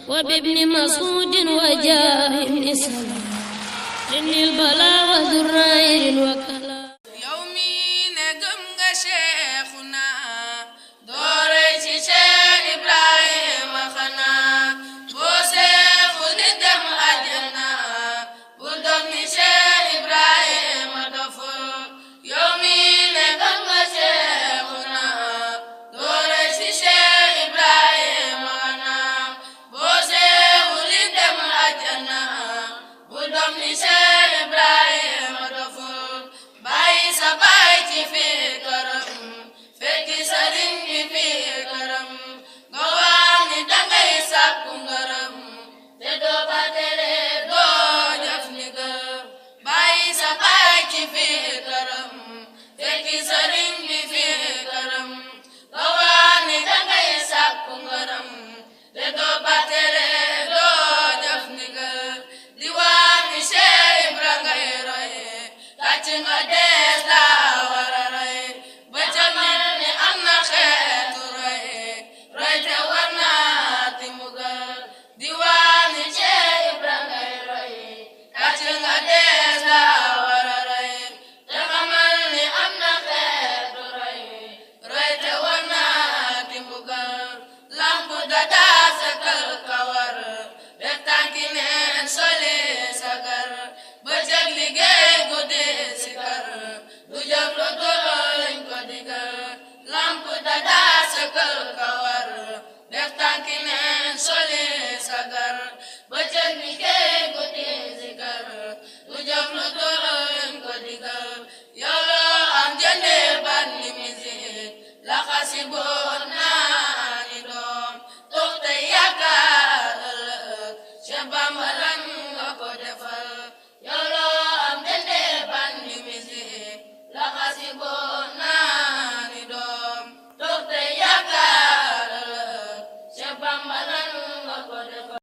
وبابن مسعود وجاه ابن سلام إن البلاء وذرائر وكلا يومي نجم شيخنا دوري شيخ إبراهيم خنا بوسيخ ندم أجنا بدم شيخ إبراهيم دفو يومي نجم شيخنا دوري شيخ إبراهيم خنا بوسيخ ندم أجنا بدم شيخ إبراهيم دفو باي سباي في كرم fekki sëriñ bi fi këram nga wax ni dangay sàkku ngërëm te doo ba tere doo jëf ni gër bàyyi sa baay ci fi këram fekki sëriñ bi fi këram nga wax ni dangay sàkku ngërëm te doo ba tere doo jëf ni gër di wax ni Cheikh Ibra ngay roy kàcc nga dees la war a roy ba jamono ni am na xeetu roy roy te war naa ti mbugal di wax ni Cheikh Ibra ngay roy kàcc nga dees la war a roy te xamal ni am na xeetu roy roy te war naa ti mbugal lampu dada sakal kawar def tànki neen soli sagar ba jag liggéey guddi sikar du jóg lu dul lañ ko digal lampu dada sakal kawar def tànki neen soli sagar ba jag liggéey guddi sikar du jóg lu dul lañ ko digal yow loo am jëndee bandi musique la xasi boot naa ni doom toog te yaakaar ëllëg Cheikh Bamba lan nga ko defal yow loo am jëndee bandi musique la xasi boot